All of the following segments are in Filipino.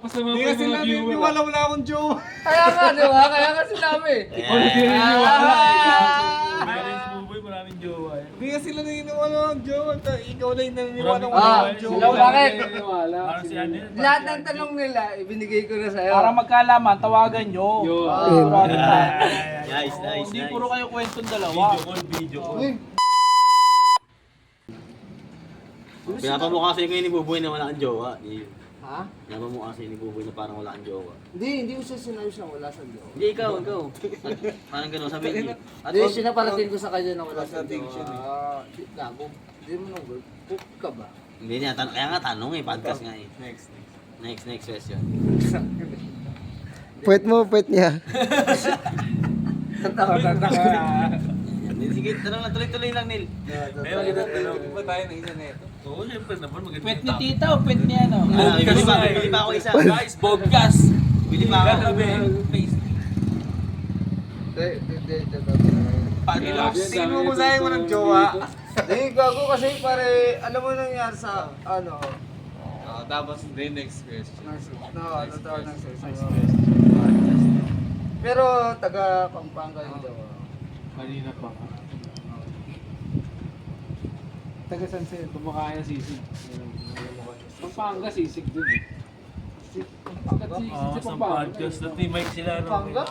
Papasama Hindi pa kasi yung mga viewer. wala akong jowa. Kaya nga, di ba? Kaya nga sinabi. Oh, hindi rin yung wala. Meron si Buboy, maraming jowa eh. Hindi kasi sila naniniwala akong jowa. Ikaw na yung naniniwala Maraming wala Ah, akong jowa. sila bakit? Wala. Parang si Anel. Lahat ng tanong nila, ibinigay ko na sa'yo. Para magkaalaman, tawagan nyo. Yo. Sigurado tayo. Nice, nice, Hindi nice. puro kayo kwentong dalawa. Video call. Uy, Pinapamukha kasi ni Buboy na wala kang jowa. ha? Pinapamukha kasi ni Buboy na parang wala kang jowa. Hindi ko siya sinayos na wala sa jowa. Hindi, ikaw. Parang gano'n, sabi niyo. At Hindi, sinaparating ko sa kanya na wala sa addiction eh. jowa. Gago. Hindi mo nang cook ka ba? Hindi niya, kaya nga tanong eh, podcast nga eh. Next. Next question. Puwet mo, puwet niya. Tatawa. Sige, tanong lang, tuloy-tuloy lang, Neil. Ayun, kita tanong. Ba tayo na isa na ito? Oo, syempre naman. Maganda Pwet yung ni topic. tita o pwet ni ano? Bili pa ako isa. Guys, podcast. Bili pa ako. Katabi. Face. Tingin mo kung sa'yo mo ng jowa. Hindi, gago kasi pare, alam mo nangyari sa, ano, Tapos hindi, next question. ano tawag ng sex. Pero taga Pampanga yung jowa. Kanina pa. Taga San Sel, kumakain ng sisig. Pampanga, sisig dun eh. Mas ng podcast. Dati mic sila. Pangga?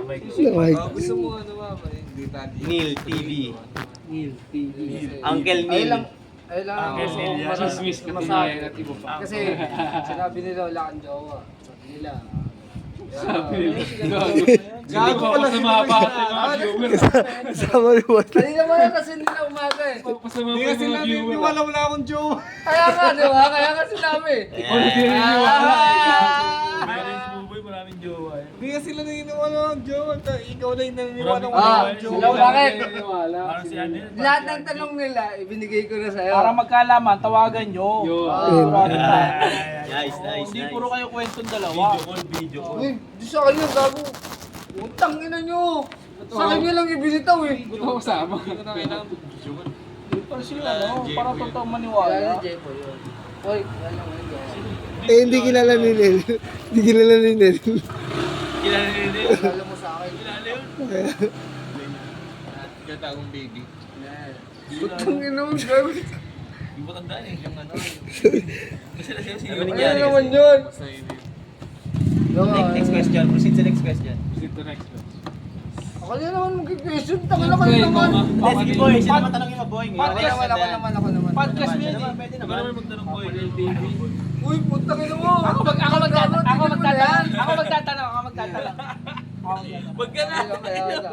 Mic. Like, Gusto mo ano ba? Hindi tayo. Neil TV. Neil TV. Uncle Ay Neil. lang, Uncle gusto Neil kong yan. masabi. Chismis ka tinayan at iba pa. Kasi sinabi nila wala kang jowa. Sabi nila. Gago pala sa mga bata yung mga viewer. sama luwat. Kanina mo yan kasi nila umaga eh. Papasama Hindi pa kasi yung mga viewer. naniniwala wala akong jowa. Kaya nga, di ba? Kaya nga sinabi. Oh, hindi rin yung wala. Meron si Buboy, maraming jowa eh. Hindi kasi sila naniniwala akong jowa. Ikaw na yung naniniwala Maraming- wala Ah, akong jowa. sila bakit? Wala. Parang si Anel. Lahat ng tanong nila, ibinigay ko na sa'yo. Para magkaalaman, tawagan nyo. Yo. Sigurado tayo. Nice, nice, Hindi nice. puro kayo kwentong dalawa. Video call. Uy, di sa kanya, gago. Utang ina nyo. Sa kanya lang ibinitaw eh. Ito ko kasama. Para sila, no? Para totoo Wala maniwala. ni Jepo yun. Uy, wala mo yun. Eh, hindi kilala ni Nel. Hindi kilala ni Nel. Kilala ni Nel. Wala mo sa akin. Kilala yun. Gata akong baby. Utang ina mo, gago. Hindi mo tandaan eh. Yung ano. Kasi na siya Ano Ano nangyari naman kasi? yun? Basta yun eh. Next question. Proceed sa next question. Proceed to next one. Ako na naman mag-question. Taka na kayo naman. Hindi, sige boy. Siya naman tanongin mo, boy. Ako naman. Podcast mo yun eh. Pwede Ikaw naman. naman magtanong ko eh. Uy, putang ina mo. Ako magtatanong. Tignan mo na yan. Ako magtatanong. Wag ka na. Kaya wala.